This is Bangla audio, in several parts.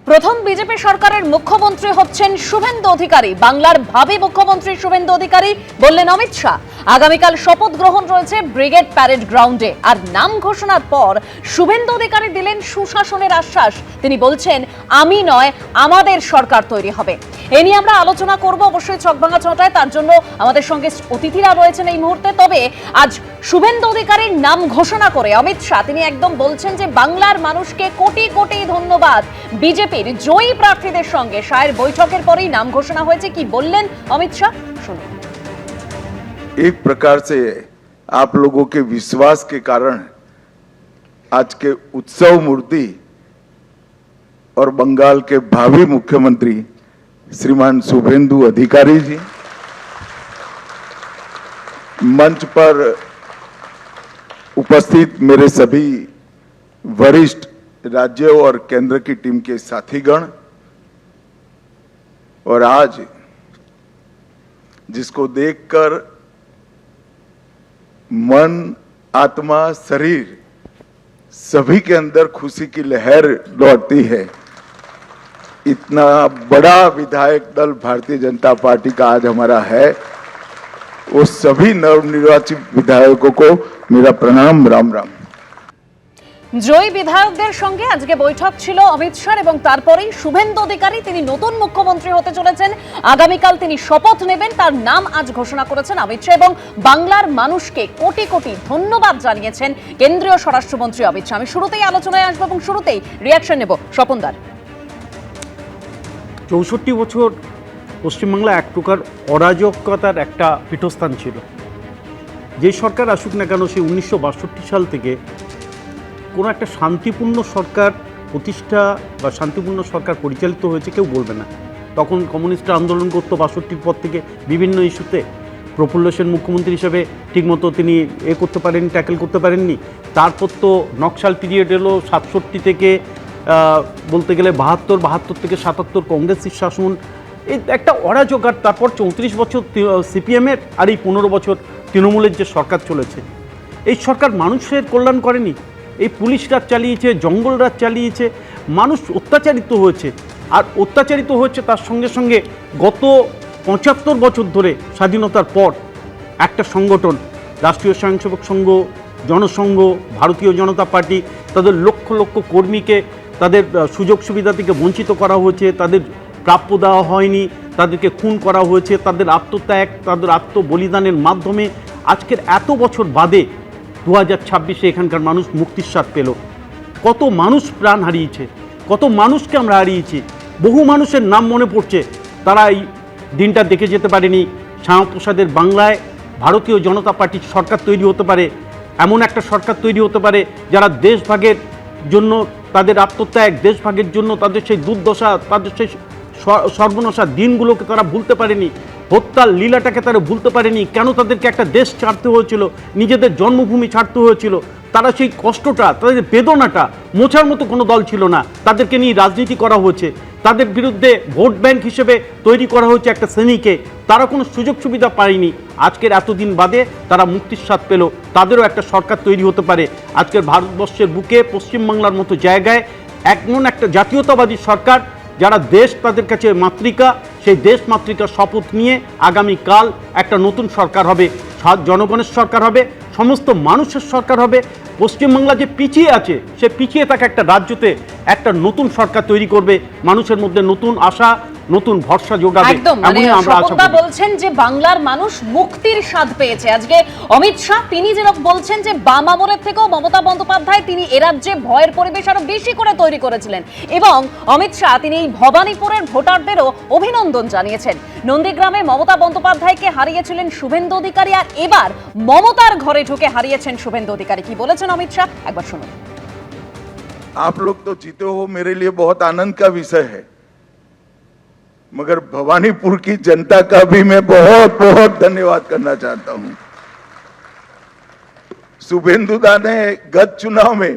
প্রথম বিজেপি সরকারের মুখ্যমন্ত্রী হচ্ছেন শুভেন্দু অধিকারী। বাংলার ভাবি মুখ্যমন্ত্রী শুভেন্দু অধিকারী, বললেন অমিত শাহ। আগামীকাল শপথ গ্রহণ রয়েছে ব্রিগেড প্যারেড গ্রাউন্ডে। আর নাম ঘোষণার পর শুভেন্দু অধিকারী দিলেন সুশাসনের আশ্বাস। তিনি বলছেন, আমি নয়, আমাদের সরকার তৈরি হবে। এ নিয়ে আমরা আলোচনা করব অবশ্যই চকভাঙা ছটায়। তার জন্য আমাদের সঙ্গে অতিথিরা রয়েছেন এই মুহূর্তে। তবে আজ শুভেন্দু অধিকারীর নাম ঘোষণা করে অমিত শাহ তিনি একদম বলছেন যে বাংলার মানুষকে কোটি কোটি ধন্যবাদ। বিজেপির জয়ী প্রার্থীদের সঙ্গে শাহের বৈঠকের পরেই নাম ঘোষণা হয়েছে। কি বললেন অমিত শাহ, শুনুন। एक प्रकार से आप लोगों के विश्वास के कारण आज के उत्सव मूर्ति और बंगाल के भावी मुख्यमंत्री श्रीमान शुभेंदु अधिकारी जी मंच पर उपस्थित मेरे सभी वरिष्ठ राज्य और केंद्र की टीम के साथीगण और आज जिसको देखकर मन, आत्मा, शरीर सभी के अंदर खुशी की लहर दौड़ती है। इतना बड़ा विधायक दल भारतीय जनता पार्टी का आज हमारा है। वो सभी नवनिर्वाचित विधायकों को मेरा प्रणाम, राम राम। জয়ী বিধায়কদের সঙ্গে আজকে বৈঠক ছিল অমিত শাহ এবং তারপরেই শুভেন্দু অধিকারী তিনি নতুন মুখ্যমন্ত্রী হতে চলেছেন। আগামীকাল তিনি শপথ নেবেন, তার নাম আজ ঘোষণা করেছেন অমিত শাহ এবং বাংলার মানুষকে কোটি কোটি ধন্যবাদ জানিয়েছেন কেন্দ্রীয় স্বরাষ্ট্রমন্ত্রী অমিত শাহ। আমি শুরুতেই আলোচনায় আসবো এবং শুরুতেই রিয়াকশন নেব। স্বপনদার, 64 বছর পশ্চিমবাংলা এক প্রকার অরাজকতার একটা পীঠস্থান ছিল। যে সরকার আসুক না কেন, সেই 1962 সাল থেকে কোনো একটা শান্তিপূর্ণ সরকার প্রতিষ্ঠা বা শান্তিপূর্ণ সরকার পরিচালিত হয়েছে কেউ বলবে না। তখন কমিউনিস্টরা আন্দোলন করতো 62 পর থেকে বিভিন্ন ইস্যুতে। প্রফুল্ল সেন মুখ্যমন্ত্রী হিসেবে ঠিকমতো তিনি করতে পারেননি, ট্যাকেল করতে পারেননি। তারপর তো নকশাল পিরিয়ড এলো 67 থেকে বলতে গেলে 72 থেকে 77 কংগ্রেসের শাসন। এই একটা অরাজক। আর তারপর 34 বছর সিপিএমের, আর এই 15 বছর তৃণমূলের যে সরকার চলেছে, এই সরকার মানুষের কল্যাণ করেনি। এই পুলিশ রাজ চালিয়েছে, জঙ্গল রাজ চালিয়েছে, মানুষ অত্যাচারিত হয়েছে। আর অত্যাচারিত হয়েছে তার সঙ্গে সঙ্গে গত 75 বছর ধরে স্বাধীনতার পর একটা সংগঠন, রাষ্ট্রীয় স্বয়ংসেবক সংঘ, জনসংঘ, ভারতীয় জনতা পার্টি, তাদের লক্ষ লক্ষ কর্মীকে তাদের সুযোগ সুবিধা থেকে বঞ্চিত করা হয়েছে, তাদের প্রাপ্য দেওয়া হয়নি, তাদেরকে খুন করা হয়েছে। তাদের আত্মত্যাগ, তাদের আত্মবলিদানের মাধ্যমে আজকের এত বছর বাদে 2026-এ এখানকার মানুষ মুক্তির স্বাদ পেল। কত মানুষ প্রাণ হারিয়েছে, কত মানুষকে আমরা হারিয়েছি। বহু মানুষের নাম মনে পড়ছে, তারা এই দিনটা দেখে যেতে পারেনি। শ্যামাপ্রসাদের বাংলায় ভারতীয় জনতা পার্টির সরকার তৈরি হতে পারে, এমন একটা সরকার তৈরি হতে পারে যারা দেশভাগের জন্য তাদের আত্মত্যাগ, দেশভাগের জন্য তাদের সেই দুর্দশা, তাদের সেই সর্বনাশা দিনগুলোকে তারা ভুলতে পারেনি। হত্যার লীলাটাকে তারা ভুলতে পারেনি। কেন তাদেরকে একটা দেশ ছাড়তে হয়েছিল, নিজেদের জন্মভূমি ছাড়তে হয়েছিল, তারা সেই কষ্টটা, তাদের বেদনাটা মোছার মতো কোনো দল ছিল না। তাদেরকে নিয়ে রাজনীতি করা হয়েছে, তাদের বিরুদ্ধে ভোট ব্যাংক হিসেবে তৈরি করা হয়েছে একটা শ্রেণীকে। তারা কোনো সুযোগ সুবিধা পায়নি। আজকের এতদিন বাদে তারা মুক্তির স্বাদ পেল, তাদেরও একটা সরকার তৈরি হতে পারে। আজকের ভারতবর্ষের বুকে পশ্চিমবাংলার মতো জায়গায় এমন একটা জাতীয়তাবাদী সরকার, যারা দেশ তাদের কাছে মাতৃকা, সেই দেশ মাতৃকার শপথ নিয়ে আগামীকাল একটা নতুন সরকার হবে, জনগণের সরকার হবে, সমস্ত মানুষের সরকার হবে। পশ্চিমবাংলা যে পিছিয়ে আছে, সে পিছিয়ে থাকা একটা রাজ্যতে একটা নতুন সরকার তৈরি করবে, মানুষের মধ্যে নতুন আশা, নতুন ভরসা যোগাবে। আমরা বলছেন যে বাংলার মানুষ মুক্তির স্বাদ পেয়েছে। আজকে অমিত শাহ তিনি যেরকম বলছেন যে বাম আমলের থেকেও মমতা বন্দ্যোপাধ্যায় তিনি এ রাজ্যে ভয়ের পরিবেশ আরো বেশি করে তৈরি করেছিলেন। এবং অমিত শাহ তিনি এই ভবানীপুরের ভোটারদেরও অভিনন্দন জানিয়েছেন। নন্দীগ্রামে মমতা বন্দ্যোপাধ্যায়কে হারিয়েছিলেন শুভেন্দু অধিকারী, আর এবার মমতার ঘরে ঢুকে হারিয়েছেন শুভেন্দু অধিকারী। কি বলেছেন অমিত শাহ, একবার শুনুন। आप लोग तो जीते हो, मेरे लिए बहुत आनंद का विषय है, मगर भवानीपुर की जनता का भी मैं बहुत बहुत धन्यवाद करना चाहता हूं। शुभेंदु दा ने गत चुनाव में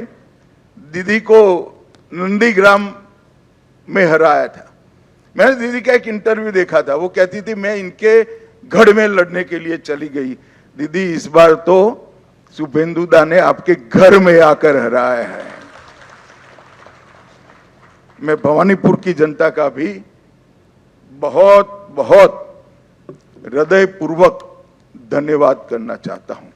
दीदी को नंदीग्राम में हराया था। मैंने दीदी का एक इंटरव्यू देखा था, वो कहती थी मैं इनके गढ़ में लड़ने के लिए चली गई। दीदी इस बार तो शुभेंदु दा ने आपके घर में आकर हराया है। मैं भवानीपुर की जनता का भी बहुत बहुत हृदयपूर्वक धन्यवाद करना चाहता हूं।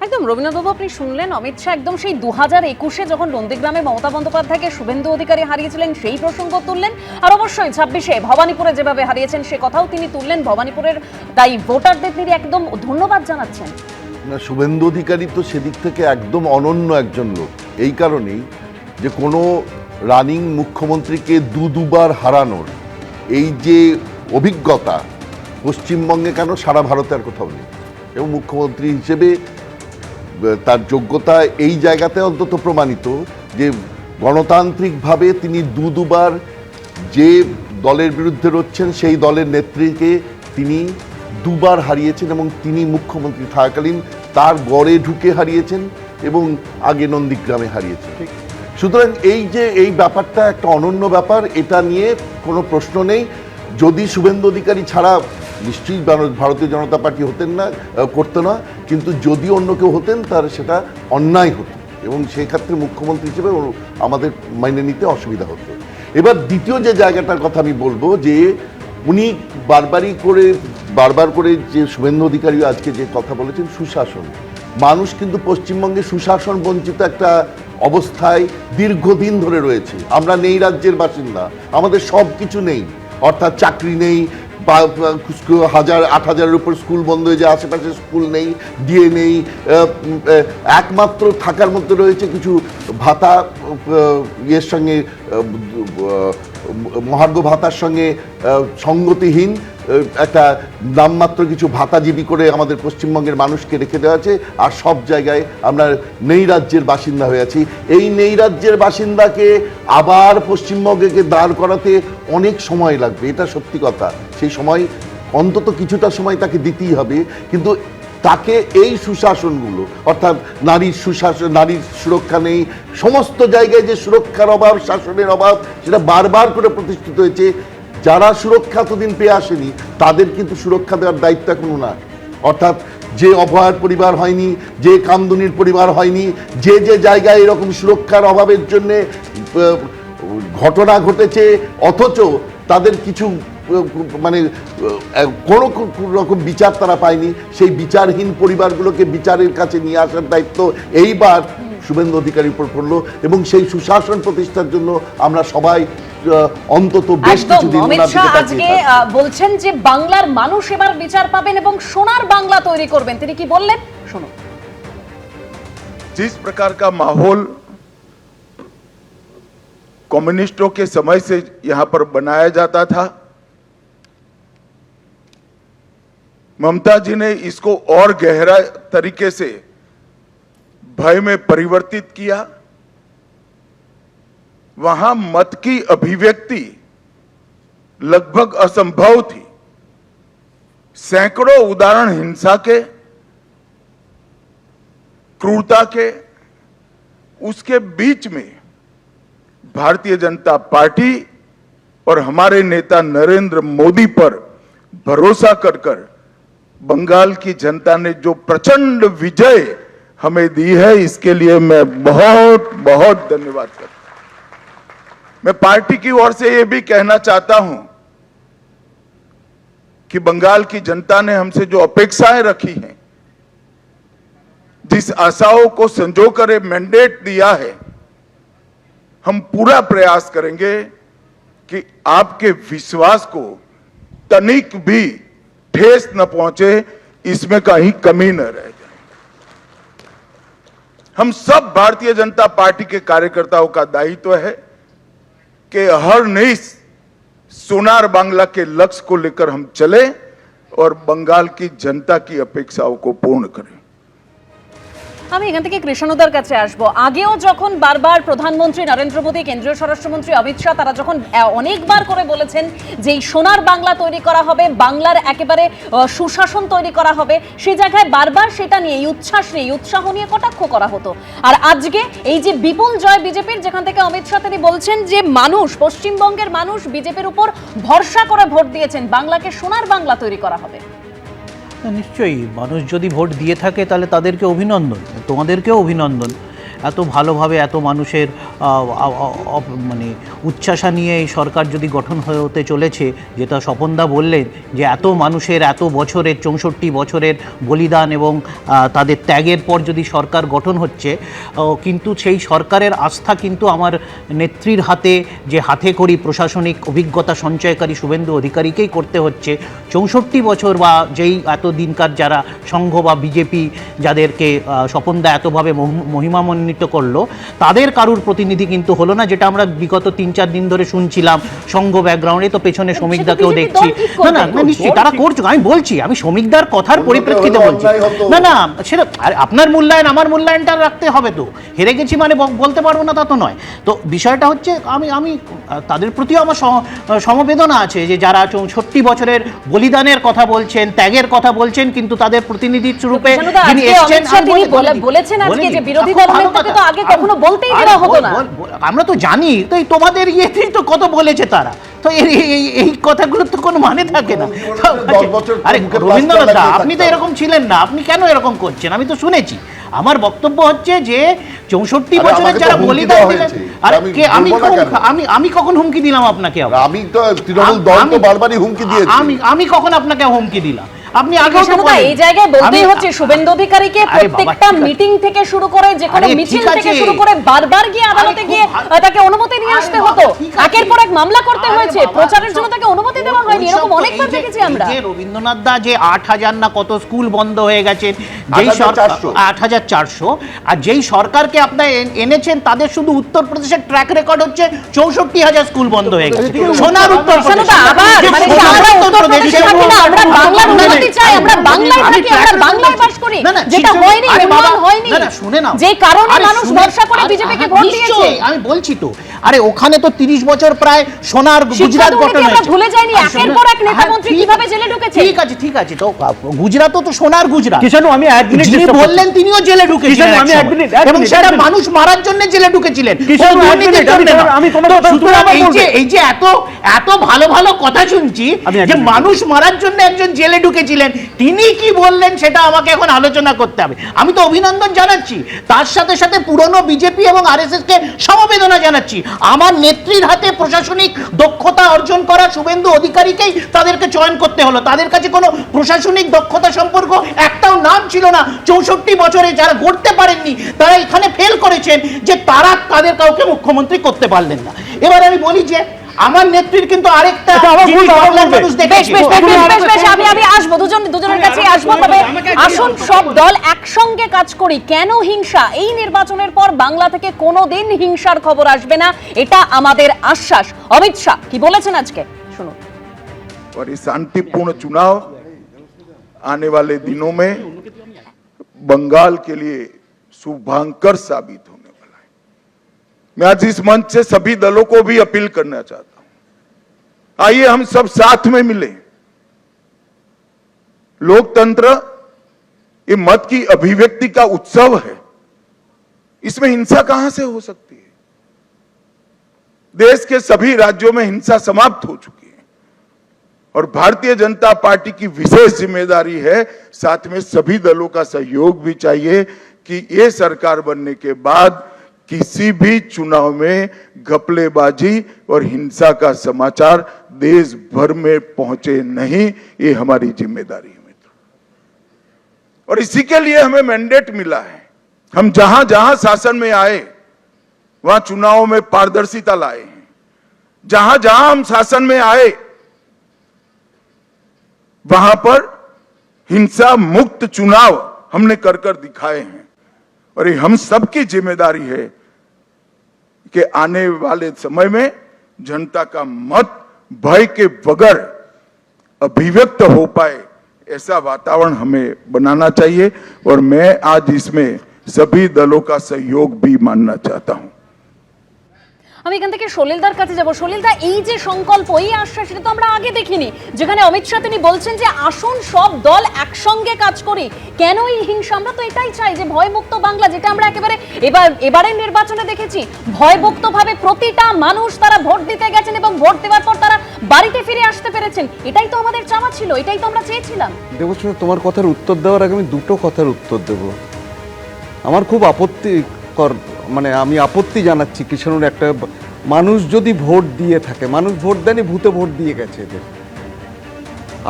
একদম রবীন্দ্রবাবু, আপনি শুনলেন অমিত শাহ একদম সেই 2021-এ যখন নন্দীগ্রামে মমতা বন্দ্যোপাধ্যায়কে শুভেন্দু অধিকারী হারিয়েছিলেন সেই প্রসঙ্গ তুললেন, আর অবশ্যই 26-এ ভবানীপুরে যেভাবে হারিয়েছেন সে কথাও তিনি তুললেন ভবানীপুরের, তাই ভোটারদের তিনি একদম ধন্যবাদ জানাচ্ছেন। না, শুভেন্দু অধিকারী তো সেদিক থেকে একদম অনন্য একজন লোক, এই কারণেই যে কোনো রানিং মুখ্যমন্ত্রীকে দুবার হারানোর এই যে অভিজ্ঞতা পশ্চিমবঙ্গে কেন সারা ভারতে আর কোথাও নেই, এবং মুখ্যমন্ত্রী হিসেবে তার যোগ্যতা এই জায়গাতে অন্তত প্রমাণিত যে গণতান্ত্রিকভাবে তিনি দুবার যে দলের বিরুদ্ধে রচ্ছেন সেই দলের নেত্রীকে তিনি দুবার হারিয়েছেন, এবং তিনি মুখ্যমন্ত্রী থাকাকালীন তার গড়ে ঢুকে হারিয়েছেন এবং আগে নন্দীগ্রামে হারিয়েছেন। সুতরাং এই যে এই ব্যাপারটা একটা অনন্য ব্যাপার, এটা নিয়ে কোনো প্রশ্ন নেই। যদি শুভেন্দু অধিকারী ছাড়া নিশ্চয়ই ভারতীয় জনতা পার্টি হতেন না, করতো না, কিন্তু যদি অন্য কেউ হতেন তাহলে সেটা অন্যায় হতো, এবং সেই ক্ষেত্রে মুখ্যমন্ত্রী হিসেবে আমাদের মাইনে নিতে অসুবিধা হতো। এবার দ্বিতীয় যে জায়গাটার কথা আমি বলবো, যে উনি বারবার করে যে শুভেন্দু অধিকারী আজকে যে কথা বলেছেন সুশাসন, মানুষ কিন্তু পশ্চিমবঙ্গে সুশাসন বঞ্চিত একটা অবস্থায় দীর্ঘদিন ধরে রয়েছে। আমরা নেই রাজ্যের বাসিন্দা, আমাদের সব কিছু নেই, অর্থাৎ চাকরি নেই, 8,000-এর উপর স্কুল বন্ধ হয়ে যায়, আশেপাশে স্কুল নেই, ডিএ নেই, একমাত্র থাকার মধ্যে রয়েছে কিছু ভাতা, ইয়ের সঙ্গে মহার্ঘ ভাতার সঙ্গে সঙ্গতিহীন একটা নামমাত্র কিছু ভাতাজীবী করে আমাদের পশ্চিমবঙ্গের মানুষকে রেখে দেওয়া আছে, আর সব জায়গায় আমরা নেই রাজ্যের বাসিন্দা হয়ে আছি। এই নেই রাজ্যের বাসিন্দাকে আবার পশ্চিমবঙ্গকে দাঁড় করাতে অনেক সময় লাগবে, এটা সত্যি কথা। সেই সময় অন্তত কিছুটা সময় তাকে দিতেই হবে, কিন্তু তাকে এই সুশাসনগুলো, অর্থাৎ নারীর সুশাসন, নারীর সুরক্ষা নেই, সমস্ত জায়গায় যে সুরক্ষার অভাব, শাসনের অভাব, সেটা বারবার করে প্রতিষ্ঠিত হয়েছে। যারা সুরক্ষা এতদিন পেয়ে আসেনি তাদের কিন্তু সুরক্ষা দেওয়ার দায়িত্ব এখনো না, অর্থাৎ যে অভয়ার পরিবার হয়নি, যে কামদুনির পরিবার হয়নি, যে যে জায়গায় এরকম সুরক্ষার অভাবের জন্যে ঘটনা ঘটেছে, অথচ তাদের কিছু মানে কোনো রকম বিচার তারা পায়নি, সেই বিচারহীন পরিবারগুলোকে বিচারের কাছে নিয়ে আসার দায়িত্ব এইবার শুভেন্দু অধিকারীর উপর পড়লো, এবং সেই সুশাসন প্রতিষ্ঠার জন্য আমরা সবাই অন্তত বেশ কিছুদিন আজকে বলছেন যে বাংলার মানুষ এবার বিচার পাবেন এবং সোনার বাংলা তৈরি করবেন। তিনি কি বললেন শুনুন। जिस प्रकार का माहौल कम्युनिस्टों के समय से यहां पर बनाया जाता था, ममता जी ने इसको और गहरा तरीके से भय में परिवर्तित किया। वहां मत की अभिव्यक्ति लगभग असंभव थी। सैकड़ों उदाहरण हिंसा के, क्रूरता के, उसके बीच में भारतीय जनता पार्टी और हमारे नेता नरेंद्र मोदी पर भरोसा कर बंगाल की जनता ने जो प्रचंड विजय हमें दी है, इसके लिए मैं बहुत बहुत धन्यवाद करता हूं। मैं पार्टी की ओर से यह भी कहना चाहता हूं कि बंगाल की जनता ने हमसे जो अपेक्षाएं रखी हैं, जिस आशाओं को संजोकर मैंडेट दिया है, हम पूरा प्रयास करेंगे कि आपके विश्वास को तनिक भी ठेस न पहुंचे, इसमें कहीं कमी न रह जाए। हम सब भारतीय जनता पार्टी के कार्यकर्ताओं का दायित्व है कि हर नई सोनार बांग्ला के लक्ष्य को लेकर हम चले और बंगाल की जनता की अपेक्षाओं को पूर्ण करें। আমি এখান থেকে কৃষ্ণদার কাছে আসবো। আগেও যখন বারবার প্রধানমন্ত্রী নরেন্দ্র মোদী, কেন্দ্রীয় স্বরাষ্ট্রমন্ত্রী অমিত শাহ তারা যখন অনেকবার করে বলেছেন যে এই সোনার বাংলা তৈরি করা হবে, বাংলার একেবারে সুশাসন তৈরি করা হবে, সেই জায়গায় বারবার সেটা নিয়ে উচ্ছ্বাস নিয়ে, উৎসাহ নিয়ে কটাক্ষ করা হতো। আর আজকে এই যে বিপুল জয় বিজেপির, যেখান থেকে অমিত শাহ তিনি বলছেন যে মানুষ, পশ্চিমবঙ্গের মানুষ বিজেপির উপর ভরসা করে ভোট দিয়েছেন, বাংলাকে সোনার বাংলা তৈরি করা হবে। নিশ্চয়ই মানুষ যদি ভোট দিয়ে থাকে তাহলে তাদেরকে অভিনন্দন, তোমাদেরকেও অভিনন্দন। এত ভালোভাবে এত মানুষের মানে উচ্ছ্বাসা নিয়ে এই সরকার যদি গঠন হতে চলেছে, যেটা স্বপনদা বললেন যে এত মানুষের এত বছরের 64 বছরের বলিদান এবং তাদের ত্যাগের পর যদি সরকার গঠন হচ্ছে, কিন্তু সেই সরকারের আস্থা কিন্তু আমার নেত্রীর হাতে যে হাতে করি প্রশাসনিক অভিজ্ঞতা সঞ্চয়কারী শুভেন্দু অধিকারীকেই করতে হচ্ছে। 64 বছর বা যেই এত দিনকার যারা সংঘ বা বিজেপি যাদেরকে স্বপনদা এতভাবে মহিমান্বিত করলো, তাদের কারুর প্রতিনিধি কিন্তু হলো না, যেটা আমরা বিগত 3-4 দিন ধরে শুনছিলাম সংঘ ব্যাকগ্রাউন্ডে। তো পেছনে শ্রমিকদাকেও দেখছি, না না নিশ্চয়ই তারা করছে, আমি বলছি, আমি শ্রমিকদার কথার পরিপ্রেক্ষিতে বলছি। না না সেটা আপনার মূল্যায়ন আমার মূল্যায়নটা রাখতে হবে, তো হেরে গেছি মানে বলতে পারবো না তা তো নয়। তো বিষয়টা হচ্ছে আমি তাদের প্রতিও আমার সমবেদনা আছে যে যারা 64 বছরের বলিদানের কথা বলছেন, ত্যাগের কথা বলছেন, কিন্তু তাদের প্রতিনিধি রূপে যিনি এসেছেন বলেছেন আজকে যে বিরোধী দল নেতাকে তো আগে কখনো বলতেই দেওয়া হতো না। আমরা তো জানি, তো এই তোমাদের ইয়েতেই তো কত বলেছে তারা, তো এই কথাগুলোর তো কোনো মানে থাকে না। আরে রবীন্দ্রনাথ দা, আপনি তো এরকম ছিলেন না, আপনি কেন এরকম করছেন? আমি তো শুনেছি। আমার বক্তব্য হচ্ছে যে 64 বছরের যারা বলিদান দিলেন, আরে কে আমি কখন হুমকি দিলাম আপনাকে? আমি তো তৃণমূল দল তো বারবারই হুমকি দিয়েছি। আমি কখন আপনাকে হুমকি দিলাম? আপনি আগেও তো এই জায়গায় বলতেই হচ্ছে শুভেন্দু অধিকারীকে প্রত্যেকটা মিটিং থেকে শুরু করে যে কোনো মিছিল থেকে শুরু করে বারবার গিয়ে আদালতে গিয়ে তাকে অনুমতি নিয়ে আসতে হতো, একের পর এক মামলা করতে হয়েছে, প্রচারের জন্য তাকে অনুমতি দেওয়া হয়নি, এরকম অনেকবার দেখেছি আমরা। যে রবীন্দ্রনাথ দা যে 8000 না কত স্কুল বন্ধ হয়ে গেছে, যেই সরকার 8400, আর যেই সরকারকে আপনারা এনেছেন তাদের শুধু উত্তরপ্রদেশের ট্র্যাক রেকর্ড হচ্ছে 64000 স্কুল বন্ধ হয়ে গেছে। সোনার উত্তরপ্রদেশ, আবার মানে আমরা উত্তরপ্রদেশে থাকি না, আমরা বাংলার উন্নতি চাই, আমরা বাংলায় থাকি, আমরা বাংলায় বাস করি, যেটা হয়নি উন্নয়ন হয়নি, যে কারণে মানুষ ভরসা করে বিজেপিকে ভোট দিয়েছে। আমি বলছি তো, আরে ওখানে তো 30 বছর প্রায় সোনার গুজরাট গঠন হয়েছে, আমরা ভুলে যাইনি একের পর এক নেতা মন্ত্রী কিভাবে জেলে ঢুকেছে। ঠিক আছে, তো গুজরাটও তো সোনার গুজরাট। কিষাণু, আমি এক মিনিট যিনি বললেন তিনিও জেলে ঢুকেছিলেন, আমি এক মিনিট, এবং সেটা মানুষ মারার জন্য জেলে ঢুকেছিলেন। এই যে এত ভালো ভালো কথা শুনছি যে মানুষ মারার জন্য একজন জেলে ঢুকেছিলেন, তিনি কি বললেন সেটা আমাকে এখন আলোচনা করতে হবে। আমি তো অভিনন্দন জানাচ্ছি, তার সাথে সাথে পুরনো বিজেপি এবং আরএসএস কে সমবেদনা জানাচ্ছি। আমার নেত্রীর হাতে প্রশাসনিক দক্ষতা অর্জন করা শুভেন্দু অধিকারীকেই তাদেরকে চয়ন করতে হলো। তাদের কাছে কোনো প্রশাসনিক দক্ষতা সম্পর্ক একটাও নাম ছিল না। 64 বছরে যারা গড়তে পারেননি, তারা এখানে ফেল করেছেন যে তারা তাদের কাউকে মুখ্যমন্ত্রী করতে পারলেন না। এবার আমি বলি যে আমার নেত্রীর কিন্তু আরেকটা আমি আসবো দুজনের কাছে আসবো, তবে আসুন সব দল একসঙ্গে কাজ করি। কেন হিংসা? এই নির্বাচনের পর বাংলা থেকে কোনোদিন হিংসার খবর আসবে না, এটা আমাদের আশ্বাস। অমিত শাহ কি বলেছেন আজকে শুনুন। और ये शांतिपूर्ण चुनाव आने वाले दिनों में बंगाल के लिए शुभांकर साबित होने वाला है। मैं आज इस मंच से सभी दलों को भी अपील करना चाहता हूं, आइए हम सब साथ में मिलें। लोकतंत्र ये मत की अभिव्यक्ति का उत्सव है, इसमें हिंसा कहां से हो सकती है? देश के सभी राज्यों में हिंसा समाप्त हो चुकी है और भारतीय जनता पार्टी की विशेष जिम्मेदारी है, साथ में सभी दलों का सहयोग भी चाहिए कि ये सरकार बनने के बाद किसी भी चुनाव में घपलेबाजी और हिंसा का समाचार देश भर में पहुंचे नहीं। ये हमारी जिम्मेदारी है मित्रों, और इसी के लिए हमें मैंडेट मिला है। हम जहां जहां शासन में आए वहां चुनाव में पारदर्शिता लाए हैं। जहां जहां हम शासन में आए वहां पर हिंसा मुक्त चुनाव हमने कर दिखाए हैं, और ये हम सबकी जिम्मेदारी है कि आने वाले समय में जनता का मत भय के बगैर अभिव्यक्त हो पाए, ऐसा वातावरण हमें बनाना चाहिए। और मैं आज इसमें सभी दलों का सहयोग भी मानना चाहता हूं। আমি এখান থেকে সলিলদার কাছে যাব। সলিলদা, এই যে সংকল্প, এই আশ্বাস, এটা তো আমরা আগে দেখিনি, যেখানে অমিত শাহ তিনি বলছেন যে আসুন সব দল একসঙ্গে কাজ করি। কেন এই হিংসা? আমরা তো এটাই চাই যে ভয়মুক্ত বাংলা, যেটা আমরা একেবারে এবারের নির্বাচনে দেখেছি। ভয়মুক্তভাবে প্রতিটা মানুষ তারা ভোট দিতে গেছেন এবং ভোট দেওয়ার পর তারা বাড়িতে ফিরে আসতে পেরেছেন। এটাই তো আমাদের চাওয়া ছিল, এটাই তো আমরা চেয়েছিলাম। দেবশ্রী, তোমার কথার উত্তর দেওয়ার আগে আমি দুটো কথার উত্তর দেব। আমার খুব হাস্যকর, মানে আমি আপত্তি জানাচ্ছি কিষাণুর একটা, মানুষ যদি ভোট দিয়ে থাকে, মানুষ ভোট দেয়নি, ভূতে ভোট দিয়ে গেছে এদের।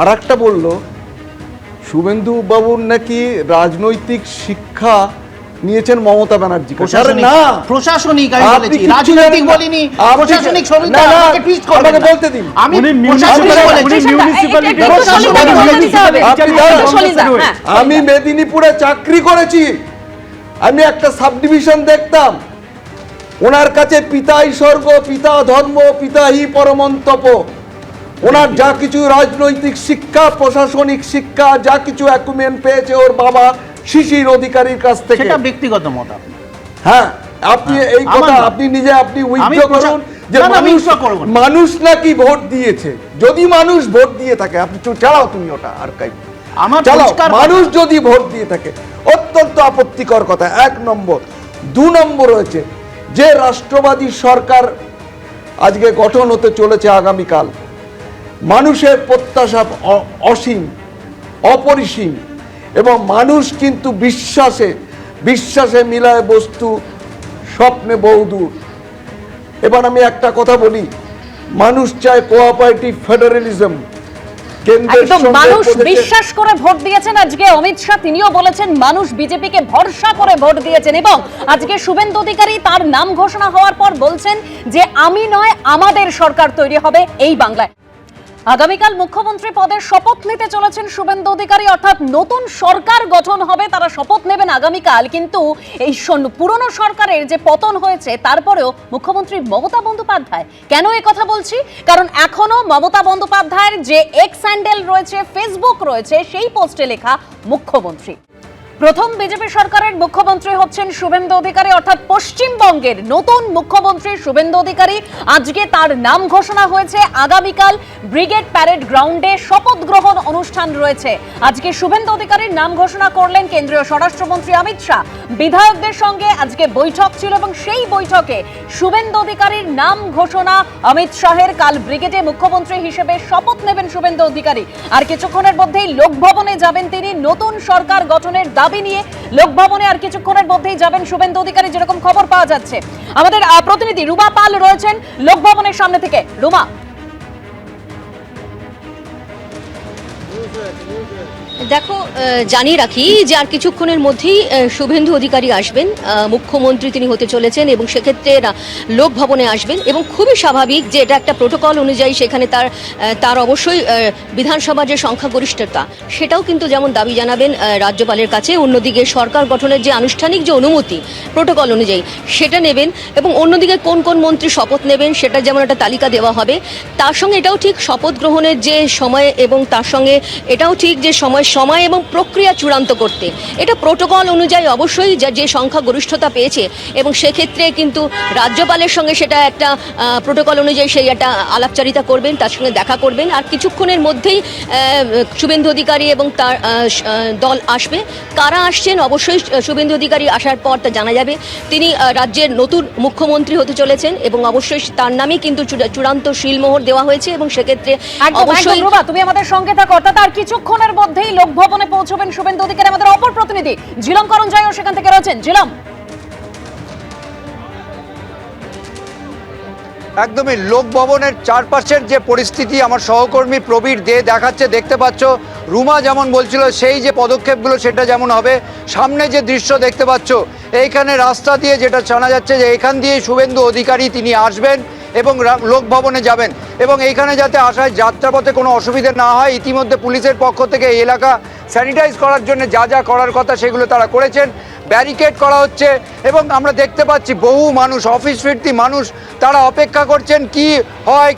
আর একটা বললো শুভেন্দু বাবুর নাকি রাজনৈতিক শিক্ষা নিয়েছেন মমতা ব্যানার্জি। প্রশাসনিক আমি বলেছি, রাজনৈতিক বলিনি, প্রশাসনিক শ্রমিকরা আমাকে টুইস্ট করবেন না। বলতে দিন। আমি উনি প্রশাসনিক municipality বলেছি। আমি মেদিনীপুরে চাকরি করেছি, আমি একটা সাব ডিভিশন দেখতাম, ওনার কাছে পিতাই স্বর্গ, পিতা ধর্ম, পিতা হি পরমন্তপ। ওনার যা কিছু রাজনৈতিক শিক্ষা, প্রশাসনিক শিক্ষা, যা কিছু অ্যাকুমেন্ট পেয়েছে ওর বাবা শিশির অধিকারীর কাছ থেকে। সেটা ব্যক্তিগত মত আপনার। হ্যাঁ, আপনি এই আমার কথা নয়। আপনি নিজে আপনি আমি উইথড্র করুন যে না, না, আমি মানুষ withdraw করব না। মানুষ নাকি ভোট দিয়েছে। যদি মানুষ ভোট দিয়ে থাকে, আপনি চালাও তুমি ওটা আর্কাইভ, আমার চালাও। পরিষ্কার মানুষ যদি ভোট দিয়ে থাকে, অত্যন্ত আপত্তিকর কথা। 1 নম্বর। 2 নম্বর হয়েছে যে রাষ্ট্রবাদী সরকার আজকে গঠন হতে চলেছে আগামীকাল, মানুষের প্রত্যাশা অসীম, অপরিসীম, এবং মানুষ কিন্তু বিশ্বাসে মিলায় বস্তু, স্বপ্নে বহুদূর। এবার আমি একটা কথা বলি, মানুষ চায় কোঅপারেটিভ ফেডারেলিজম। একদম মানুষ বিশ্বাস করে ভোট দিয়েছেন। আজকে অমিত শাহ তিনিও বলেছেন মানুষ বিজেপিকে ভরসা করে ভোট দিয়েছেন, এবং আজকে শুভেন্দু অধিকারী তার নাম ঘোষণা হওয়ার পর বলছেন যে আমি নয়, আমাদের সরকার তৈরি হবে এই বাংলায়। আগামীকাল মুখ্যমন্ত্রী পদের শপথ নিতে চলেছেন শুভেন্দু অধিকারী, অর্থাৎ নতুন সরকার গঠন হবে, তারা শপথ নেবেন আগামীকাল। কিন্তু এই পুরনো সরকারের যে পতন হয়েছে, তারপরেও মুখ্যমন্ত্রী মমতা বন্দ্যোপাধ্যায় কেন এই কথা বলছি, কারণ এখনো মমতা বন্দ্যোপাধ্যায়ের যে এক্স হ্যান্ডেল রয়েছে, ফেসবুক রয়েছে, সেই পোস্টে লেখা মুখ্যমন্ত্রী। প্রথম বিজেপি সরকারের মুখ্যমন্ত্রী হচ্ছেন শুভেন্দু অধিকারী, অর্থাৎ পশ্চিমবঙ্গের নতুন মুখ্যমন্ত্রী শুভেন্দু অধিকারী। আজকে তার নাম ঘোষণা হয়েছে। আগামীকাল ব্রিগেড প্যারেড গ্রাউন্ডে শপথ গ্রহণ অনুষ্ঠান রয়েছে। আজকে শুভেন্দু অধিকারীর নাম ঘোষণা করলেন কেন্দ্রীয় স্বরাষ্ট্রমন্ত্রী অমিত শাহ। বিধায়কদের সঙ্গে আজকে বৈঠক ছিল, এবং সেই বৈঠকে শুভেন্দু অধিকারীর নাম ঘোষণা অমিত শাহের। কাল ব্রিগেডে মুখ্যমন্ত্রী হিসেবে শপথ নেবেন শুভেন্দু অধিকারী। আর কিছুক্ষণের মধ্যেই লোকভবনে যাবেন তিনি নতুন সরকার গঠনের দাবি নিয়ে। লোকভবনে আর কিছুক্ষণের মধ্যেই যাবেন শুভেন্দু অধিকারী, যেরকম খবর পাওয়া যাচ্ছে। আমাদের প্রতিনিধি রুমা পাল রয়েছেন লোকভবনের সামনে থেকে। রুমা, দেখো, জানিয়ে রাখি যে আর কিছুক্ষণের মধ্যেই শুভেন্দু অধিকারী আসবেন, মুখ্যমন্ত্রী তিনি হতে চলেছেন, এবং সেক্ষেত্রে লোক ভবনে আসবেন। এবং খুবই স্বাভাবিক যে এটা একটা প্রোটোকল অনুযায়ী সেখানে তার অবশ্যই বিধানসভার যে সংখ্যাগরিষ্ঠতা, সেটাও কিন্তু যেমন দাবি জানাবেন রাজ্যপালের কাছে, অন্যদিকে সরকার গঠনের যে আনুষ্ঠানিক যে অনুমতি প্রোটোকল অনুযায়ী সেটা নেবেন, এবং অন্যদিকে কোন কোন মন্ত্রী শপথ নেবেন সেটা যেমন একটা তালিকা দেওয়া হবে। তার সঙ্গে এটাও ঠিক শপথ গ্রহণের যে সময়, এবং তার সঙ্গে এটাও ঠিক যে সময় এবং প্রক্রিয়া চূড়ান্ত করতে, এটা প্রোটোকল অনুযায়ী অবশ্যই যে সংখ্যা গরিষ্ঠতা পেয়েছে, এবং সেক্ষেত্রে কিন্তু রাজ্যপালের সঙ্গে সেটা একটা প্রোটোকল অনুযায়ী সেই একটা আলাপচারিতা করবেন, তার সঙ্গে দেখা করবেন। আর কিছুক্ষণের মধ্যেই শুভেন্দু অধিকারী এবং তার দল আসবে। কারা আসছেন অবশ্যই শুভেন্দু অধিকারী আসার পর তা জানা যাবে। তিনি রাজ্যের নতুন মুখ্যমন্ত্রী হতে চলেছেন, এবং অবশ্যই তার নামেই কিন্তু চূড়ান্ত শিলমোহর দেওয়া হয়েছে, এবং সেক্ষেত্রে অবশ্যই তুমি আমাদের সঙ্গে থাকো। অর্থাৎ আর কিছুক্ষণের মধ্যেই লোকভবনে পৌঁছবেন শুভেন্দু অধিকারী। আমাদের অপর প্রতিনিধি ঝিলম করঞ্জয়ও সেখান থেকে রয়েছেন। ঝিলম, একদমই লোকভবনের চারপাশের যে পরিস্থিতি আমার সহকর্মী প্রবীর দে দেখাচ্ছে, দেখতে পাচ্ছ। রুমা যেমন বলছিল সেই যে পদক্ষেপগুলো সেটা যেমন হবে। সামনে যে দৃশ্য দেখতে পাচ্ছ, এইখানে রাস্তা দিয়ে যেটা জানা যাচ্ছে যে এখান দিয়ে শুভেন্দু অধিকারী তিনি আসবেন এবং লোকভবনে যাবেন, এবং এইখানে যাতে আসায় যাত্রাপথে কোনো অসুবিধা না হয়, ইতিমধ্যে পুলিশের পক্ষ থেকে এই এলাকা স্যানিটাইজ করার জন্য যা যা করার কথা সেগুলো তারা করেছেন। ব্যারিকেড করা হচ্ছে, এবং আমরা দেখতে পাচ্ছি বহু মানুষ, অফিস ফিরতি মানুষ, তারা অপেক্ষা করছেন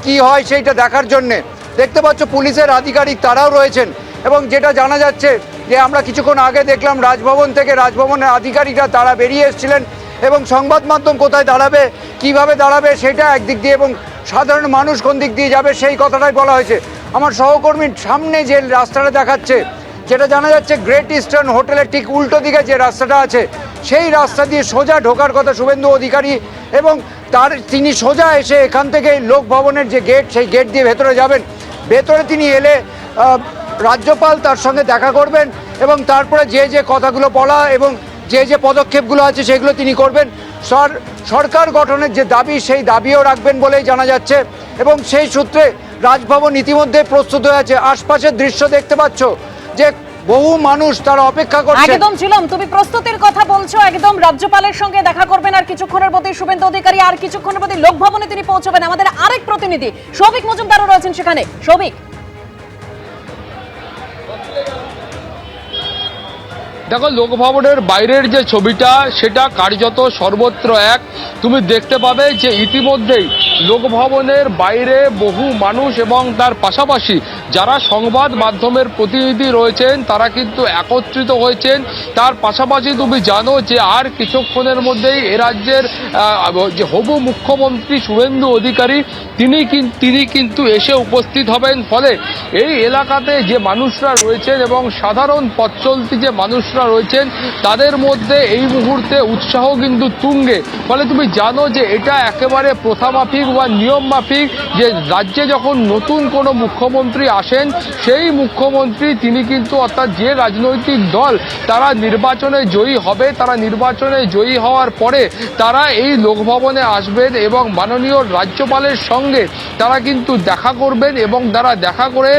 কি হয় সেইটা দেখার জন্যে। দেখতে পাচ্ছ পুলিশের আধিকারিক তারাও রয়েছেন, এবং যেটা জানা যাচ্ছে যে আমরা কিছুক্ষণ আগে দেখলাম রাজভবন থেকে, রাজভবনের আধিকারিকরা তারা বেরিয়ে এসেছিলেন, এবং সংবাদ মাধ্যম কোথায় দাঁড়াবে, কিভাবে দাঁড়াবে সেটা একদিক দিয়ে, এবং সাধারণ মানুষ কোন দিক দিয়ে যাবে সেই কথাটাই বলা হয়েছে। আমার সহকর্মীর সামনে যে রাস্তাটা দেখাচ্ছে, যেটা জানা যাচ্ছে গ্রেট ইস্টার্ন হোটেলের ঠিক উল্টো দিকে যে রাস্তাটা আছে, সেই রাস্তা দিয়ে সোজা ঢোকার কথা শুভেন্দু অধিকারী, এবং তিনি সোজা এসে এখান থেকে লোকভবনের যে গেট, সেই গেট দিয়ে ভেতরে যাবেন। ভেতরে তিনি এলে রাজ্যপাল তার সঙ্গে দেখা করবেন, এবং তারপরে যে কথাগুলো বলা এবং যে পদক্ষেপগুলো আছে সেগুলো তিনি করবেন। সরকার গঠনের যে দাবি সেই দাবিও রাখবেন বলেই জানা যাচ্ছে এবং সেই সূত্রে রাজভবন ইতিমধ্যে প্রস্তুত হয়ে আছে। আশপাশের দৃশ্য দেখতে পাচ্ছ যে বহু মানুষ তারা অপেক্ষা করছে। একদম ছিলাম, তুমি প্রস্তুতির কথা বলছো, একদম রাজ্যপালের সঙ্গে দেখা করবেন আর কিছুক্ষণের মধ্যে শুভেন্দু অধিকারী আর কিছুক্ষণের মধ্যে লোকভবনে তিনি পৌঁছবেন। আমাদের আরেক প্রতিনিধি সৌভিক মজুমদারও রয়েছেন সেখানে। সৌভিক, দেখো, লোকভবনের বাইরের যে ছবিটা সেটা কার্যত সর্বত্র এক। তুমি দেখতে পাবে যে ইতিমধ্যেই লোকভবনের বাইরে বহু মানুষ এবং তার পাশাপাশি যারা সংবাদ মাধ্যমের প্রতিনিধি রয়েছেন তারা কিন্তু একত্রিত হয়েছেন। তার পাশাপাশি তুমি জানো যে আর কিছুক্ষণের মধ্যেই এ রাজ্যের যে হবু মুখ্যমন্ত্রী শুভেন্দু অধিকারী তিনি কিন্তু এসে উপস্থিত হবেন। ফলে এই এলাকাতে যে মানুষরা রয়েছেন এবং সাধারণ পথ চলতি যে মানুষরা রয়েছেন তাদের মধ্যে এই মুহূর্তে উৎসাহ কিন্তু তুঙ্গে। ফলে তুমি জানো যে এটা একেবারে প্রথামাফিক বা নিয়ম মাফিক যে রাজ্যে যখন নতুন কোনো মুখ্যমন্ত্রী আসেন সেই মুখ্যমন্ত্রী তিনি কিন্তু অর্থাৎ যে রাজনৈতিক দল তারা নির্বাচনে জয়ী হবে, তারা নির্বাচনে জয়ী হওয়ার পরে তারা এই লোকভবনে আসবেন এবং মাননীয় রাজ্যপালের সঙ্গে তারা কিন্তু দেখা করবেন এবং তারা দেখা করে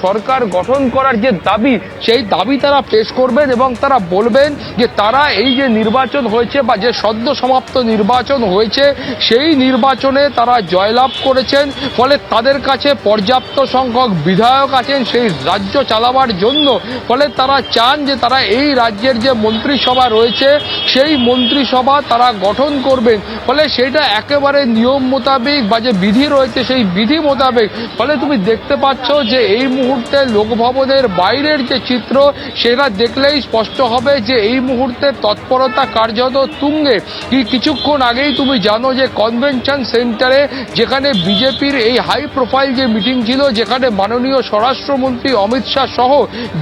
সরকার গঠন করার যে দাবি সেই দাবি তারা পেশ করবেন এবং তারা বলবেন যে তারা এই যে নির্বাচন হয়েছে বা যে সদ্য সমাপ্ত নির্বাচন হয়েছে সেই নির্বাচনে তারা জয়লাভ করেছেন। ফলে তাদের কাছে পর্যাপ্ত সংখ্যক বিধায়ক আছেন সেই রাজ্য চালাবার জন্য। ফলে তারা চান যে তারা এই রাজ্যের যে মন্ত্রিসভা রয়েছে সেই মন্ত্রিসভা তারা গঠন করবেন। ফলে সেটা একেবারে নিয়ম মোতাবেক বা যে বিধি রয়েছে সেই বিধি মোতাবেক। ফলে তুমি দেখতে পাচ্ছ যে এই মুহূর্তে লোকভবনের বাইরের যে চিত্র সেটা দেখলেই স্পষ্ট হবে যে এই মুহূর্তে তৎপরতা কার্যত তুঙ্গে। কিছুক্ষণ আগেই তুমি জানো যে কনভেনশন সেন্টারে যেখানে বিজেপির এই হাই প্রোফাইল যে মিটিং ছিল যেখানে মাননীয় স্বরাষ্ট্রমন্ত্রী অমিত শাহ সহ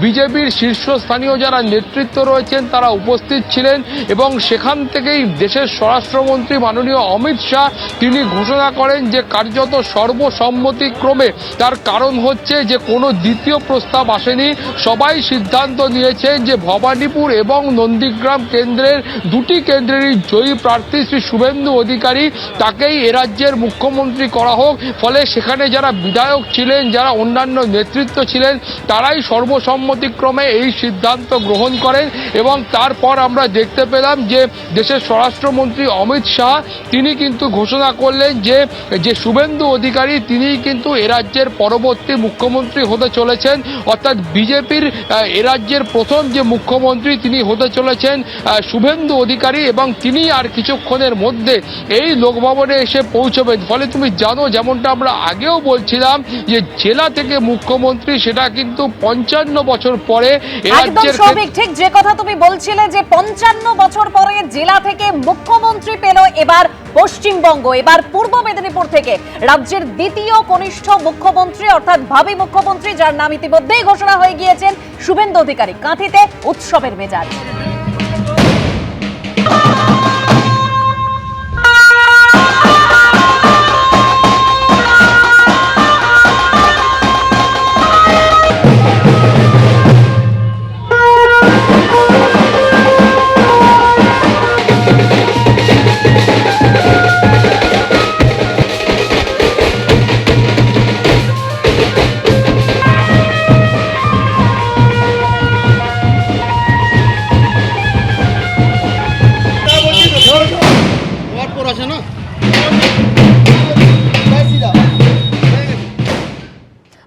বিজেপির শীর্ষস্থানীয় যারা নেতৃত্ব রয়েছেন তারা উপস্থিত ছিলেন এবং সেখান থেকেই দেশের স্বরাষ্ট্রমন্ত্রী মাননীয় অমিত শাহ তিনি ঘোষণা করেন যে কার্যত সর্বসম্মতিক্রমে, তার কারণ হচ্ছে যে কোনো দ্বিতীয় প্রস্তাব আসেনি। সবাই সিদ্ধান্ত নিয়েছেন যে ভবানীপুর এবং নন্দীগ্রাম কেন্দ্রের দুটি কেন্দ্রেরই জয়ী প্রার্থী শ্রী শুভেন্দু অধিকারী তাকেই এ রাজ্যের মুখ্যমন্ত্রী করা হোক। ফলে সেখানে যারা বিধায়ক ছিলেন, যারা অন্যান্য নেতৃত্ব ছিলেন তারাই সর্বসম্মতিক্রমে এই সিদ্ধান্ত গ্রহণ করেন এবং তারপর আমরা দেখতে পেলাম যে দেশের স্বরাষ্ট্রমন্ত্রী অমিত শাহ তিনি কিন্তু ঘোষণা করলেন যে শুভেন্দু অধিকারী তিনি কিন্তু এ রাজ্যের পরবর্তী মুখ্যমন্ত্রী হতে চলেছেন। অর্থাৎ বিজেপির এ রাজ্যের প্রথম যে মুখ্যমন্ত্রী তিনি হতে চলেছেন শুভেন্দু অধিকারী এবং তিনি আর কিছুক্ষণের মধ্যে এই লোকভবনে এসে পৌঁছবেন। ফলে তুমি জানো যেমনটা আমরা আগেও বলছিলাম যে জেলা থেকে মুখ্যমন্ত্রী সেটা কিন্তু 55 বছর পরে একদম সৌভিক, ঠিক যে কথা তুমি বলছিলে যে 55 বছর পরে জেলা থেকে মুখ্যমন্ত্রী পেল এবার পশ্চিমবঙ্গ। এবার পূর্ব মেদিনীপুর থেকে রাজ্যের দ্বিতীয় কনিষ্ঠ মুখ্যমন্ত্রী অর্থাৎ ভাবী মুখ্যমন্ত্রী যার নাম ইতিমধ্যেই ঘোষণা হয়ে গিয়েছেন শুভেন্দু অধিকারী। কাঁথিতে উৎসবের মেজাজ।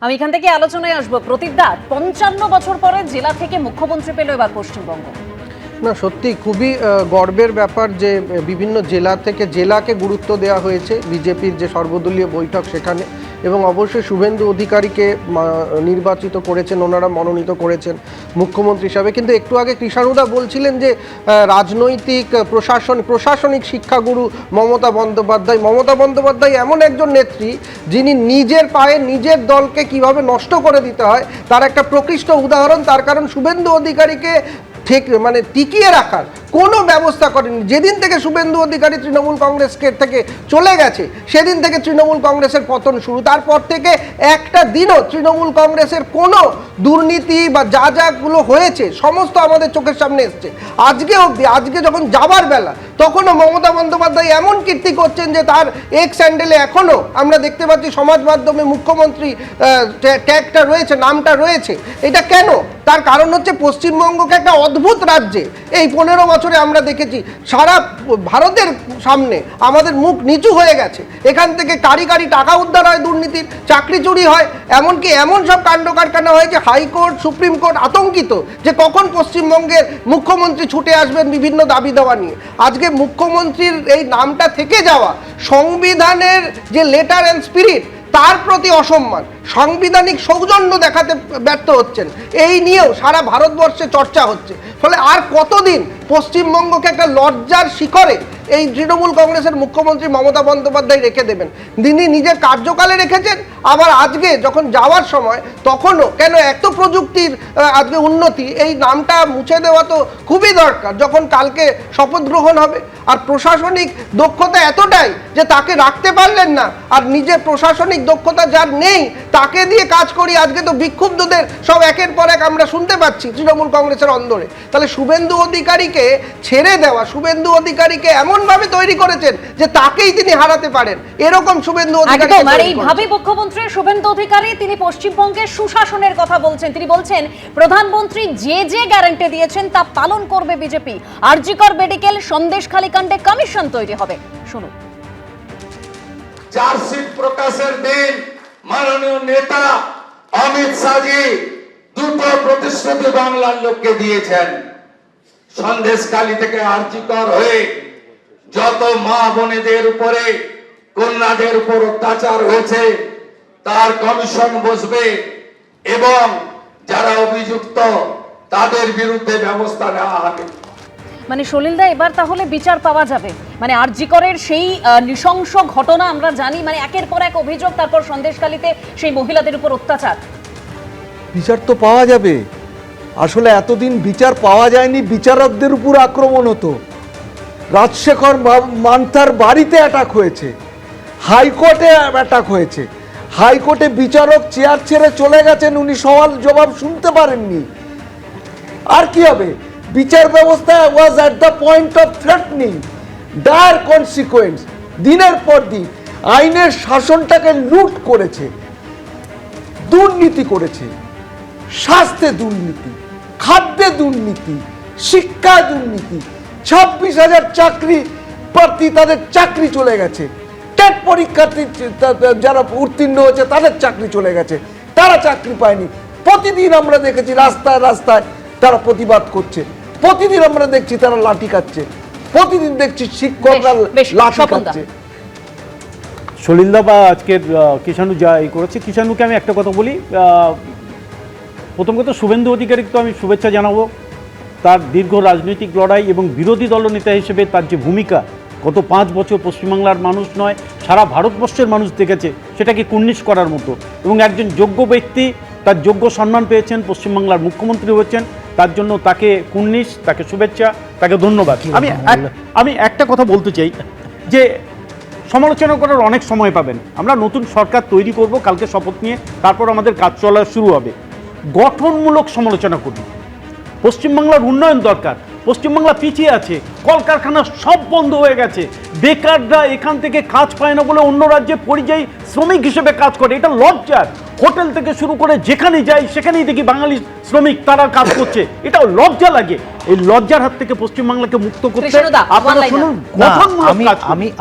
আমি এখান থেকে আলোচনায় আসবো। প্রতীকদা, 55 বছর পরে জেলা থেকে মুখ্যমন্ত্রী পেল এবার পশ্চিমবঙ্গ। না, সত্যি খুবই গর্বের ব্যাপার যে বিভিন্ন জেলা থেকে জেলাকে গুরুত্ব দেওয়া হয়েছে বিজেপির যে সর্বদলীয় বৈঠক সেখানে, এবং অবশ্যই শুভেন্দু অধিকারীকে নির্বাচিত করেছেন, ওনারা মনোনীত করেছেন মুখ্যমন্ত্রী হিসাবে। কিন্তু একটু আগে কৃষাণুদা বলছিলেন যে রাজনৈতিক প্রশাসনিক শিক্ষাগুরু মমতা বন্দ্যোপাধ্যায় এমন একজন নেত্রী যিনি নিজের পায়ে নিজের দলকে কিভাবে নষ্ট করে দিতে হয় তার একটা প্রকৃষ্ট উদাহরণ। তার কারণ শুভেন্দু অধিকারীকে টিকিয়ে রাখার কোনো ব্যবস্থা করেনি। যেদিন থেকে শুভেন্দু অধিকারী তৃণমূল কংগ্রেসকে থেকে চলে গেছে সেদিন থেকে তৃণমূল কংগ্রেসের পতন শুরু। তারপর থেকে একটা দিনও তৃণমূল কংগ্রেসের কোনো দুর্নীতি বা যাগুলো হয়েছে সমস্ত আমাদের চোখের সামনে এসছে। আজকে অবধি, আজকে যখন যাবার বেলা তখনও মমতা বন্দ্যোপাধ্যায় এমন কীর্তি করছেন যে তার এক্স হ্যান্ডেলে এখনও আমরা দেখতে পাচ্ছি সমাজ মাধ্যমে মুখ্যমন্ত্রী ট্যাগটা রয়েছে, নামটা রয়েছে। এটা কেন? তার কারণ হচ্ছে পশ্চিমবঙ্গকে একটা অদ্ভুত রাজ্যে এই 15 বছরে আমরা দেখেছি সারা ভারতের সামনে আমাদের মুখ নিচু হয়ে গেছে। এখান থেকে কারি কারি টাকা উদ্ধার হয়, দুর্নীতির চাকরি চুরি হয়, এমনকি এমন সব কাণ্ড কারখানা হয় যে হাইকোর্ট সুপ্রিম কোর্ট আতঙ্কিত যে কখন পশ্চিমবঙ্গের মুখ্যমন্ত্রী ছুটে আসবেন বিভিন্ন দাবি দেওয়া নিয়ে। আজকে মুখ্যমন্ত্রীর এই নামটা থেকে যাওয়া সংবিধানের যে লেটার অ্যান্ড স্পিরিট তার প্রতি অসম্মান, সাংবিধানিক সৌজন্য দেখাতে ব্যর্থ হচ্ছেন, এই নিয়েও সারা ভারতবর্ষে চর্চা হচ্ছে। ফলে আর কতদিন পশ্চিমবঙ্গকে একটা লজ্জার শিখরে এই তৃণমূল কংগ্রেসের মুখ্যমন্ত্রী মমতা বন্দ্যোপাধ্যায় রেখে দেবেন? তিনি নিজের কার্যকালে রেখেছেন, আবার আজকে যখন যাওয়ার সময় তখনও কেন এত প্রযুক্তির আজকে উন্নতি, এই নামটা মুছে দেওয়া তো খুবই দরকার যখন কালকে শপথ গ্রহণ হবে। আর প্রশাসনিক দক্ষতা এতটাই যে তাকে রাখতে পারলেন না, আর নিজের প্রশাসনিক দক্ষতা যার নেই তাকে দিয়ে কাজ করি। আজকে তো বিক্ষুব্ধদের সব একের পর এক আমরা শুনতে পাচ্ছি তৃণমূল কংগ্রেসের অন্দরে। তাহলে শুভেন্দু অধিকারীকে ছেড়ে দেওয়া, শুভেন্দু অধিকারীকে এমনভাবে তৈরি করেছেন যে তাকেই তিনি হারাতে পারেন, এরকম শুভেন্দু অধিকারী। আর এইভাবে মুখ্যমন্ত্রী শুভেন্দু অধিকারী তিনি পশ্চিমবঙ্গের সুশাসনের কথা বলছেন। তিনি বলছেন প্রধানমন্ত্রী যে যে গ্যারান্টি দিয়েছেন তা পালন করবে বিজেপি। আরজিকর মেডিকেল সন্দেশখালী কাণ্ডে কমিশন তৈরি হবে। শুনুন। চার্জশিট প্রকাশের দিন মাননীয় নেতা অমিত শাহজি দুটো প্রতিশ্রুতি বাংলার লোককে দিয়েছেন। সন্দেশখালী থেকে আরজিকর হয়ে যত মা বোনেদের উপরে, কন্যাদের উপর অত্যাচার হয়েছে তার কমিশন বসবে এবং যারা অভিযুক্ত তাদের বিরুদ্ধে ব্যবস্থা নেওয়া হবে। মানে সলিলদা, এবার তাহলে বিচার পাওয়া যাবে? মানে আরজিকরের সেই নৃশংস ঘটনা আমরা জানি, মানে একের পর এক অভিযোগ, তারপর সন্দেশখালীতে সেই মহিলাদের উপর অত্যাচার। বিচার তো পাওয়া যাবে। আসলে এতদিন বিচার পাওয়া যায়নি, বিচারকদের উপর আক্রমণ হতো। রাজশেখর মান্থার বাড়িতে অ্যাটাক হয়েছে, হাইকোর্টে অ্যাটাক হয়েছে, হাইকোর্টে বিচারক চেয়ার ছেড়ে চলে গেছেন, উনি সওয়াল জবাব শুনতে পারেননি। আর কি হবে? বিচার ব্যবস্থা was at the point of threatening, dire consequence. দিনের পর দিন আইনের শাসনটাকে লুট করেছে, দুর্নীতি করেছে, স্বাস্থ্যে দুর্নীতি, খাদ্যে দুর্নীতি, শিক্ষায় দুর্নীতি। 26,000 চাকরি প্রার্থী, তাদের চাকরি চলে গেছে। টেট পরীক্ষার্থী যারা উত্তীর্ণ হয়েছে তাদের চাকরি চলে গেছে, তারা চাকরি পায়নি। প্রতিদিন আমরা দেখেছি রাস্তায় রাস্তায় তারা প্রতিবাদ করছে, প্রতিদিন আমরা দেখছি তারা লাঠি খাচ্ছে, প্রতিদিন দেখছি শিক্ষকরা লাঠি খাচ্ছে। সলিলদা বা আজকের কিষাণু যা এই করেছে, কিষাণুকে আমি একটা কথা বলি। প্রথম কথা, শুভেন্দু অধিকারীকে তো আমি শুভেচ্ছা জানাবো। তার দীর্ঘ রাজনৈতিক লড়াই এবং বিরোধী দলনেতা হিসেবে তার যে ভূমিকা, গত 5 বছর পশ্চিমবাংলার মানুষ নয় সারা ভারতবর্ষের মানুষ দেখেছে, সেটাকে কুর্নিশ করার মতো। এবং একজন যোগ্য ব্যক্তি তার যোগ্য সম্মান পেয়েছেন, পশ্চিমবাংলার মুখ্যমন্ত্রী হয়েছেন, তার জন্য তাকে কুর্নিশ, তাকে শুভেচ্ছা, তাকে ধন্যবাদ। আমি একটা কথা বলতে চাই যে সমালোচনা করার অনেক সময় পাবেন। আমরা নতুন সরকার তৈরি করব কালকে শপথ নিয়ে, তারপর আমাদের কাজ চলা শুরু হবে। গঠনমূলক সমালোচনা করুন। পশ্চিমবাংলার উন্নয়ন দরকার, পশ্চিমবাংলা পিছিয়ে আছে, কলকারখানা সব বন্ধ হয়ে গেছে, বেকাররা এখান থেকে কাজ পায় না বলে অন্য রাজ্যে পরিযায়ী শ্রমিক হিসেবে কাজ করে। এটা লজ্জার। হোটেল থেকে শুরু করে যেখানেই যাই সেখানেই দেখি বাঙালি শ্রমিক তারা কাজ করছে, এটাও লজ্জা লাগে। এই লজ্জার হাত থেকে পশ্চিমবাংলাকে মুক্ত করতে আপনারা শুনুন,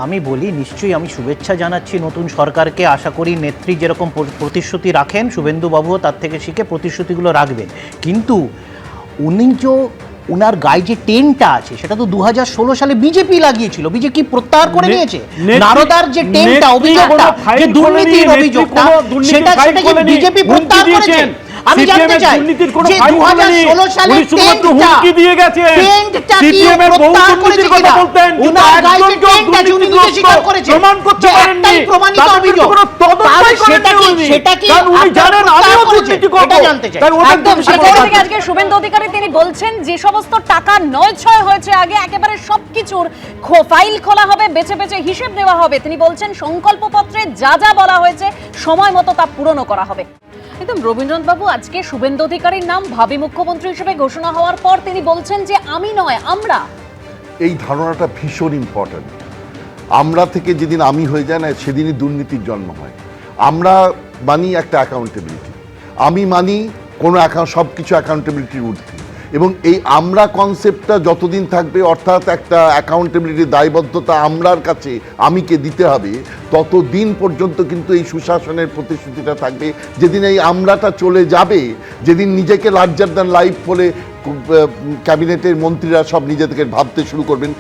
আমি বলি নিশ্চয়ই আমি শুভেচ্ছা জানাচ্ছি নতুন সরকারকে। আশা করি নেত্রী যেরকম প্রতিশ্রুতি রাখেন, শুভেন্দু বাবুও তার থেকে শিখে প্রতিশ্রুতিগুলো রাখবেন। কিন্তু উনি যে ওনার গায়ে যে টেনটা আছে সেটা তো 2016 সালে বিজেপি লাগিয়েছিল, বিজেপি প্রত্যাহার করে নিয়েছে। নারদার যে টেনটা, অভিযোগটা, যে দুর্নীতির অভিযোগটা, সেটা বিজেপি প্রত্যাহার করেছে। আমি জানতে চাই দুর্নীতির কোনো যে ফাইল খোলেনি, 2016 সালে উনি শুধুমাত্র হুমকি দিয়ে গেছেন। সিপিএম এর বহু দুর্নীতির কথা বলতেন, কিন্তু একজনকেও দুর্নীতিগ্রস্ত প্রমাণ করতে পারেননি। তাদের বিরুদ্ধে কোনো তদন্তই করেননি উনি। কারণ উনি জানেন আমিও দুর্নীতি করব, তাই ওদের একদম দুর্নীতি সেখান করব। থেকে আজকে শুভেন্দু অধিকারী তিনি বলছেন যে সমস্ত টাকা নয় ছয় হয়েছে আগে একেবারে সবকিছুর ফাইল খোলা হবে, বেছে বেছে হিসেব নেওয়া হবে। তিনি বলছেন সংকল্পপত্রে যা যা বলা হয়েছে সময় মতো তা পূরণ করা হবে। একদম রবীন্দ্রনাথ বাবু, আজকে শুভেন্দু অধিকারীর নাম ভাবী মুখ্যমন্ত্রী হিসেবে ঘোষণা হওয়ার পর তিনি বলছেন যে আমি নয় আমরা। এই ধারণাটা ভীষণ ইম্পর্ট্যান্ট। আমরা থেকে যেদিন আমি হয়ে যায় না, সেদিনই দুর্নীতির জন্ম হয়। আমরা মানি একটা অ্যাকাউন্টেবিলিটি, আমি মানি কোনো সব কিছু অ্যাকাউন্টেবিলিটির ঊর্ধ্বে, এবং এই আমরা কনসেপ্টটা যতদিন থাকবে, অর্থাৎ একটা অ্যাকাউন্টেবিলিটির দায়বদ্ধতা আমরার কাছে আমিকে দিতে হবে, ততদিন পর্যন্ত কিন্তু এই সুশাসনের প্রতিশ্রুতিটা থাকবে। যেদিন এই আমরাটা চলে যাবে, যেদিন নিজেকে লার্জার দ্যান লাইফ বলে ক্যাবিনেটের মন্ত্রীরা সব নিজেদেরকে ভাবতে শুরু করবেন,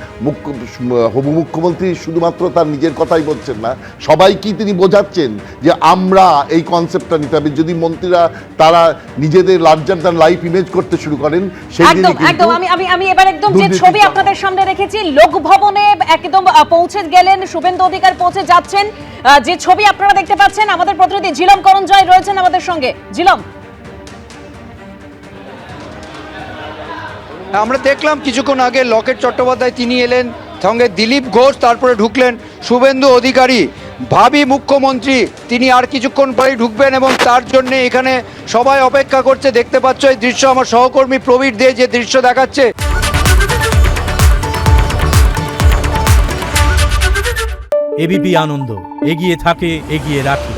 হবু মুখ্যমন্ত্রী শুধুমাত্র তার নিজের কথাই বলছেন না, সবাইকেই তিনি বোঝাচ্ছেন যে আমরা এই কনসেপ্টটা নিতে হবে। যদি মন্ত্রীরা তারা নিজেদের লার্জার দ্যান লাইফ ইমেজ করতে শুরু করেন, সেই একদম একদম আমি এবার একদম যে ছবি আপনাদের সামনে রেখেছি, লোকভবনে একদম পৌঁছে গেলেন শুভেন্দু অধিকারী, পৌঁছে যাচ্ছেন। যে ছবি আপনারা দেখতে পাচ্ছেন, আমাদের প্রতিনিধি ঝিলম করঞ্জয় রয়েছেন আমাদের সঙ্গে। ঝিলম, আমরা দেখলাম কিছুক্ষণ আগে লকেট চট্টোপাধ্যায় তিনি এলেন, সঙ্গে দিলীপ ঘোষ, তারপরে ঢুকলেন শুভেন্দু অধিকারী ভাবী মুখ্যমন্ত্রী। তিনি আর কিছুক্ষণ পরেই ঢুকবেন এবং তার জন্য এখানে সবাই অপেক্ষা করছে। দেখতে পাচ্ছ এই দৃশ্য, আমার সহকর্মী প্রবীর দে যে দৃশ্য দেখাচ্ছে। এবিপি আনন্দ, এগিয়ে থাকে, এগিয়ে রাখে।